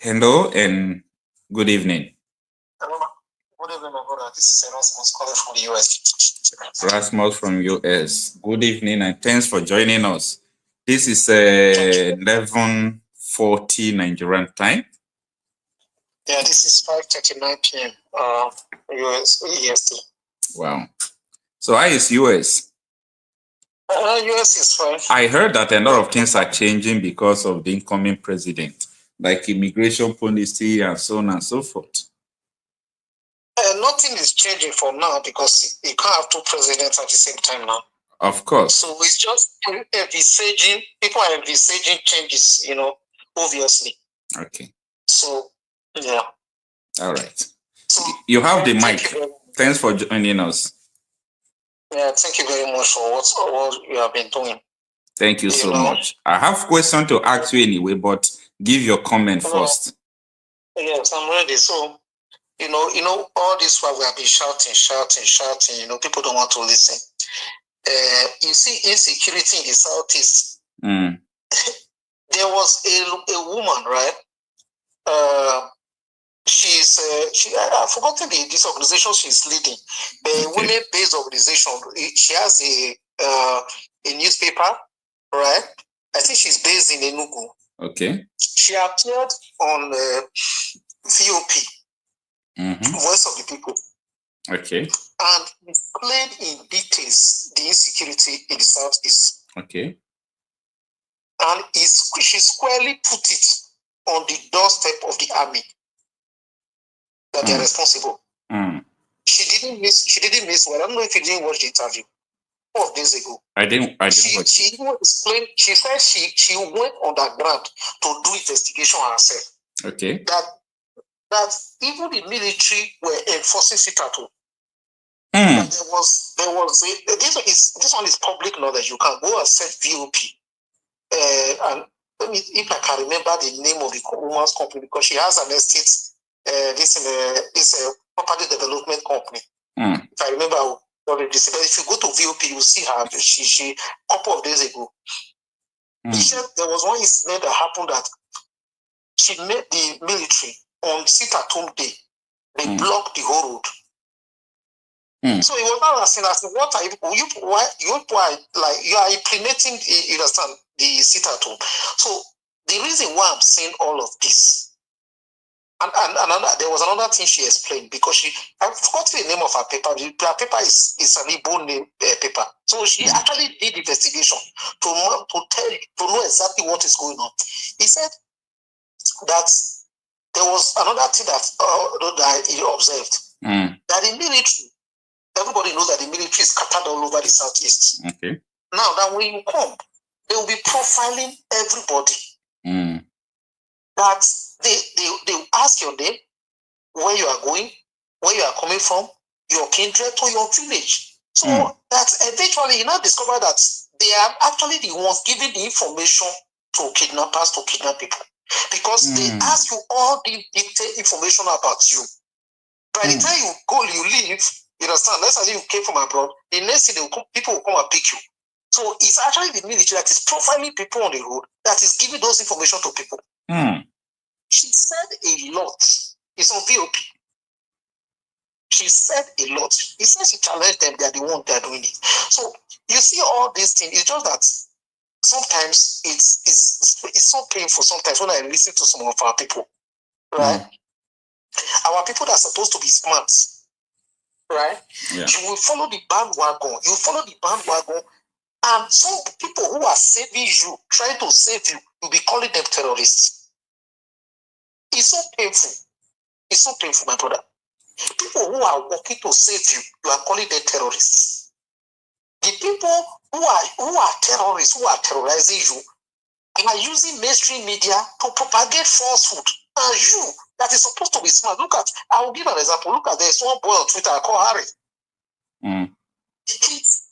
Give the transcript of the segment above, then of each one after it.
Hello and good evening. Hello. Good evening, my brother. This is Erasmus calling from the US. Rasmus from US. Good evening and thanks for joining us. This is 11:40 Nigerian time. Yeah, this is 5:39 p.m. US EST. Wow. So how is US? US is fine. I heard that a lot of things are changing because of the incoming president, like immigration policy and so on and so forth. Nothing is changing for now because you can't have two presidents at the same time now. Of course. So it's just envisaging, people are envisaging changes, obviously. Okay. So, yeah. All right. So, you have the mic. Thanks for joining us. Yeah, thank you very much for what you have been doing. Thank you so much. I have a question to ask you anyway, but give your comment first. Yes, I'm ready. So, all this while we have been shouting, people don't want to listen. You see insecurity in the Southeast. There was a woman, right? I've forgotten this organization she's leading. The women-based organization. She has a newspaper, right? I think she's based in Enugu. Okay. She appeared on VOP, Voice of the People. Okay. And explained in details the insecurity in the Southeast. Okay. And she squarely put it on the doorstep of the army that they are responsible. She didn't miss well. I don't know if you didn't watch the interview 4 days ago. I didn't watch. She even explained, she said she went underground to do investigation herself. Okay. That even the military were enforcing sit-at-home. There was this one is public knowledge. You can go and search VOP. And let me, if I can remember the name of the woman's company, because she has an estate, this property development company. If I remember, but if you go to VOP, you see her. She a couple of days ago. There was one incident that happened that she met the military on sit-at-home day. They blocked the whole road. So it was not asking, what are you are implementing, you understand, the sit-at-home. So the reason why I'm saying all of this, and there was another thing she explained, because I forgot the name of her paper. Her paper is an Igbo name paper. So she actually did investigation to know exactly what is going on. He said that there was another thing that he observed, that the military, everybody knows that the military is scattered all over the Southeast. Okay. Now that when you come, they will be profiling everybody. That they ask your name, where you are going, where you are coming from, your kindred to your village. So that eventually you now discover that they are actually the ones giving the information to kidnappers to kidnap people. Because they ask you all the detailed information about you. By the time you go, you leave, you understand, let's say you came from abroad, the next thing people will come and pick you. So it's actually the military that is profiling people on the road, that is giving those information to people. She said a lot. It's on VOP. She said a lot. He said she challenged them, they are the ones that are doing it. So you see all these things, it's just that sometimes it's so painful sometimes when I listen to some of our people, right? Our people that are supposed to be smart, right? Yeah. You will follow the bandwagon. You follow the bandwagon, and some people who are saving you, trying to save you, you'll be calling them terrorists. It's so painful. It's so painful, my brother. People who are working to save you, you are calling them terrorists. The people who are terrorists, who are terrorizing you, are using mainstream media to propagate falsehood. And you, that is supposed to be smart. Look at, I will give an example. Look at, there's one boy on Twitter called Harry.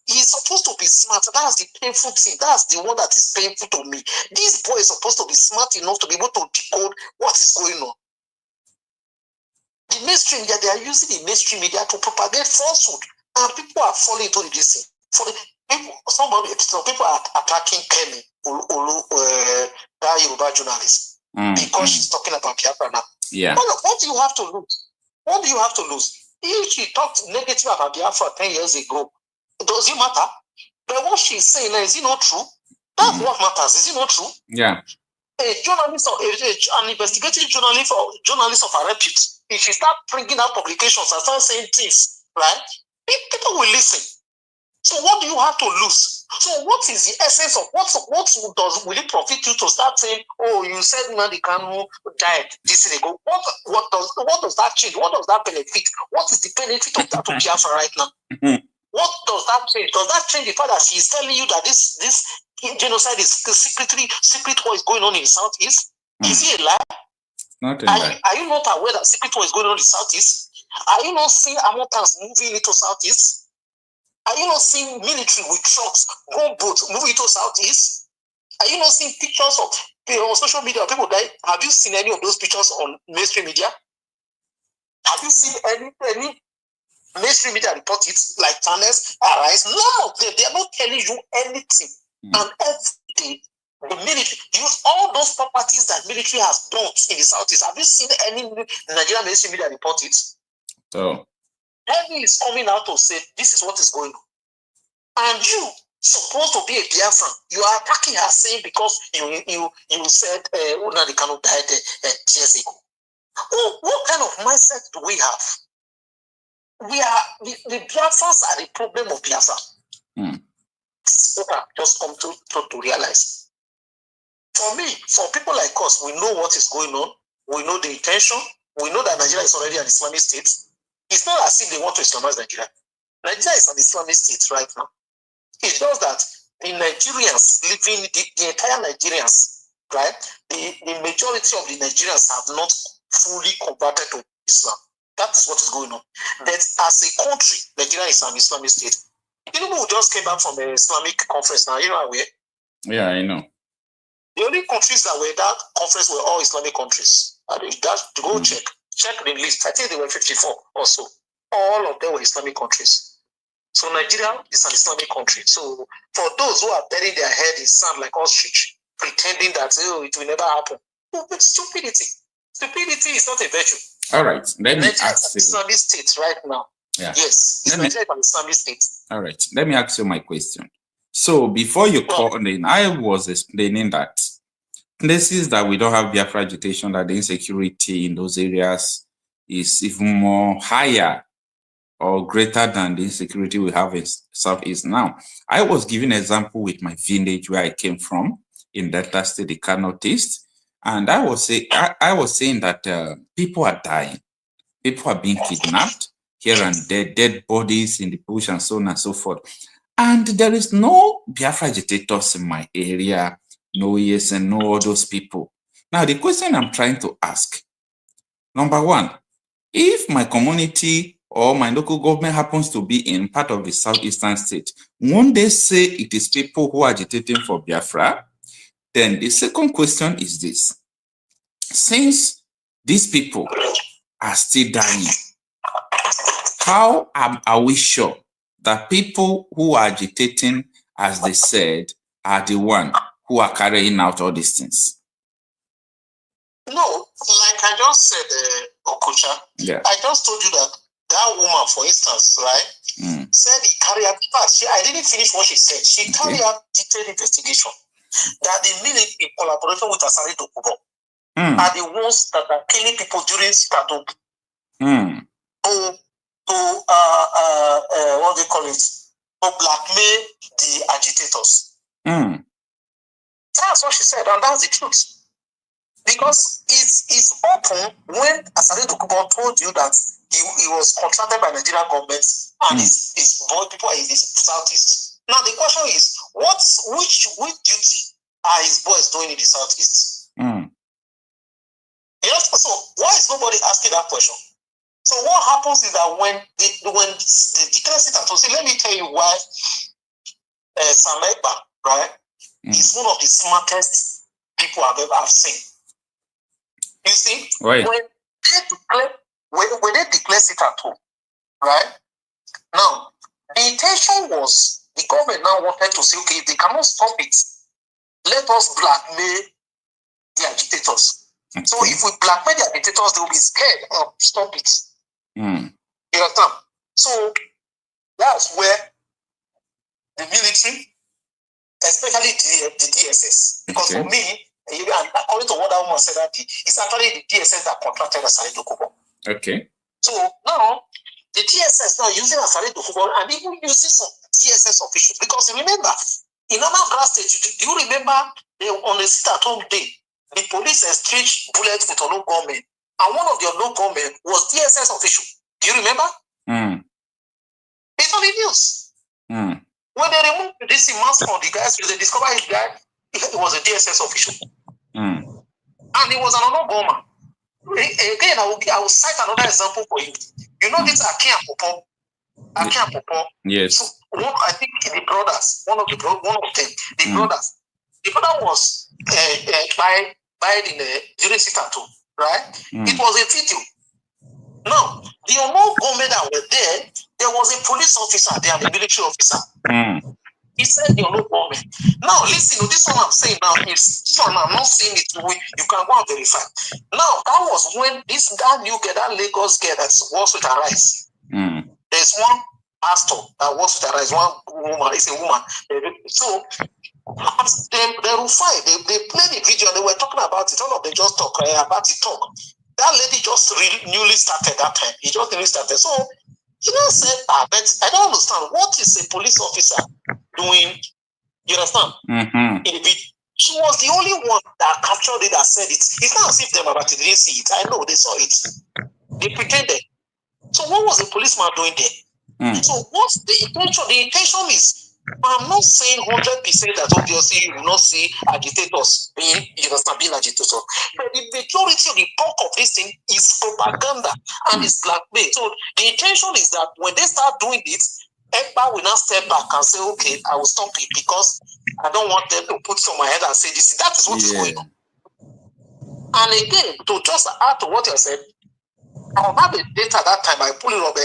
He's supposed to be smart. That's the painful thing. That's the one that is painful to me. This boy is supposed to be smart enough to be able to decode what is going on. The mainstream media, they are using the mainstream media to propagate falsehood. And people are falling into this thing. Some people are attacking Kemi, that Yoruba journalist. because she's talking about Biafra now. Yeah. What do you have to lose? What do you have to lose? If she talked negative about Biafra 10 years ago, does it matter? But what she's saying now, is it not true? That's what matters. Is it not true? Yeah. A journalist or an investigative journalist of a repute, if she start bringing out publications and start saying things, right? People will listen. So what do you have to lose? So what is the essence of will it profit you to start saying, oh, you said Nnamdi Kanu died this year ago? What does that change? What does that benefit? What is the benefit of that to Biafra right now? What does that change? Does that change the fact that she is telling you that this genocide is secret war is going on in the southeast? Is it a lie? Not a lie. Are you not aware that secret war is going on in the southeast? Are you not seeing Amotans moving into southeast? Are you not seeing military with trucks, gunboats moving to southeast? Are you not seeing pictures of on social media of people die? Have you seen any of those pictures on mainstream media? Have you seen any mainstream media report it, like channels, Arise? None of them. They are not telling you anything. And every day, the military use all those properties that military has built in the southeast. Have you seen any Nigerian mainstream media report it? So Heavy is coming out to say this is what is going on. And you supposed to be a Biafran, you are attacking her saying because you said Nnamdi Kanu died 10 years ago. What kind of mindset do we have? The Biafrans are the problem of Biafra. This is what I've just come to realize. For me, for people like us, we know what is going on. We know the intention. We know that Nigeria is already an Islamic state. It's not as if they want to Islamize Nigeria. Nigeria is an Islamic state right now. It's just that the Nigerians living, the entire Nigerians, right? The majority of the Nigerians have not fully converted to Islam. That's what is going on. But as a country, Nigeria is an Islamic state. Tinubu just came back from an Islamic conference now. You know where? Yeah, I know. The only countries that were at that conference were all Islamic countries. To go check the list. I think there were 54 or so. All of them were Islamic countries. So Nigeria is an Islamic country. So for those who are burying their head in sand like ostrich, pretending that it will never happen, stupidity. Stupidity is not a virtue. All right. Let me ask you. Islamic state right now. Yeah. Yes. It's Nigeria an Islamic state. All right. Let me ask you my question. So before you called in, I was explaining that places that we don't have Biafra agitation, that the insecurity in those areas is even more higher or greater than the insecurity we have in Southeast now. I was giving an example with my village where I came from in Delta State, the Kanu East, and I was saying that people are dying, people are being kidnapped here and there, dead bodies in the bush and so on and so forth. And there is no Biafra agitators in my area, no yes and no all those people. Now, the question I'm trying to ask, number one, if my community or my local government happens to be in part of the southeastern state, won't they say it is people who are agitating for Biafra? Then the second question is this. Since these people are still dying, how are we sure that people who are agitating, as they said, are the one who are carrying out all these things? No, like I just said, Okocha, I just told you that woman, for instance, right, said he carried out, I didn't finish what she said. She carried out detailed investigation that the military, in collaboration with Asari Dokubo, are the ones that are killing people during Sitato. What do you call it? To blackmail the agitators. That's what she said, and that's the truth. Because it's open when Asari Dokubo told you that he was contracted by Nigerian government and his boy people in the southeast. Now the question is, which duty are his boys doing in the southeast? So why is nobody asking that question? So what happens is that when the declare Sitato, let me tell you why Sam Ekpa, right, is one of the smartest people I've ever seen. You see, when they declare Sitato, right? Now, the intention was the government now wanted to say, okay, if they cannot stop it, let us blackmail the agitators. Okay. So if we blackmail the agitators, they will be scared of stop it. Mm. You understand? So that's where the military, especially the DSS, because for me, and according to what that woman said that day, it's actually the DSS that contracted Asari Dokubo. Okay. So now the DSS now using Asari Dokubo and even using some DSS officials, because remember, in Anambra State, do you remember on a sit-at-home day, the police exchanged bullets with a local gunmen, and one of the local gunmen was DSS official. Do you remember? Mm. It's on the news. Mm. When they removed this mask from the guys, they discovered his guy, it was a DSS official. Mm. And it was another gunman. Again, I will cite another example for you. You know this Akin Popo? Yes. So I think the brothers, one of them, the brothers. The brother was died in during sit-at-home, right? It was a video. Now, the unknown gunmen that were there was a police officer there and a military officer. He said the unknown gunmen. Now, listen, this one I'm saying now is this one I'm not saying it the way you can go and verify. Now, that was when that new girl, that Lagos girl that works with her rice. There's one pastor that works with her rice, one woman, it's a woman. So they will fight. They played the video and they were talking about it. All of them just talk about it. That lady just newly started that time. He just newly started. So he now said, but I don't understand. What is a police officer doing? You understand? In the video. She was the only one that captured it, that said it. It's not as if them about it didn't see it. I know they saw it. They pretended. So what was the policeman doing there? So what's the intention? The intention is, I'm not saying 100% that obviously you will not see agitators being agitators, but the majority of the bulk of this thing is propaganda and it's blackmail. So the intention is that when they start doing it, Ekpa will now step back and say, okay, I will stop it because I don't want them to put it on my head and say this. That is what is going on. And again, to just add to what you said, I have the data that time, I pull it up,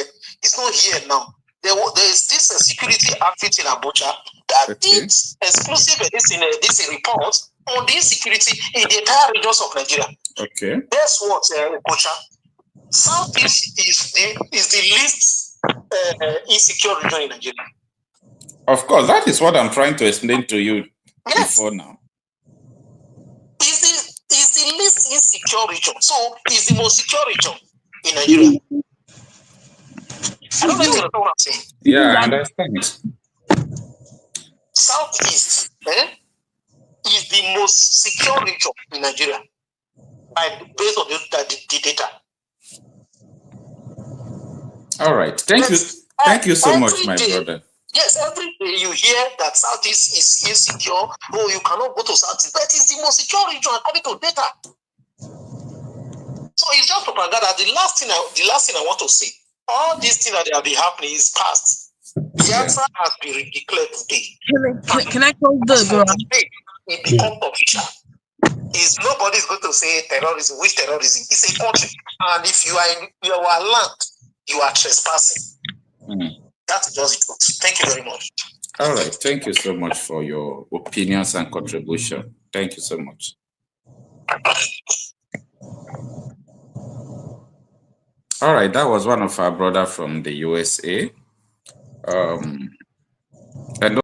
it's not here now. There is this security outfit in Abuja that did exclusive this report on the insecurity in the entire regions of Nigeria. Okay. Guess what, Okocha? Southeast is the least insecure region in Nigeria. Of course, that is what I'm trying to explain to you before now. Is the least insecure region. So it's the most secure region in Nigeria. I don't know if you understand what I'm saying. Yeah, I understand. Southeast is the most secure region in Nigeria based on the data. All right. Thank you. Thank you so much, my brother. Yes, every day you hear that Southeast is insecure. Oh, you cannot go to Southeast, but it's the most secure region according to data. So it's just propaganda. The last thing I want to say, all these things that have been happening is past. Biafra has been declared today. Can I close the garage? It becomes official. Is nobody's going to say terrorism. Which terrorism? It's a country, and if you are in your land, you are trespassing. That's just it. Thank you very much. All right. Thank you so much for your opinions and contribution. Thank you so much. All right. That was one of our brother from the USA. And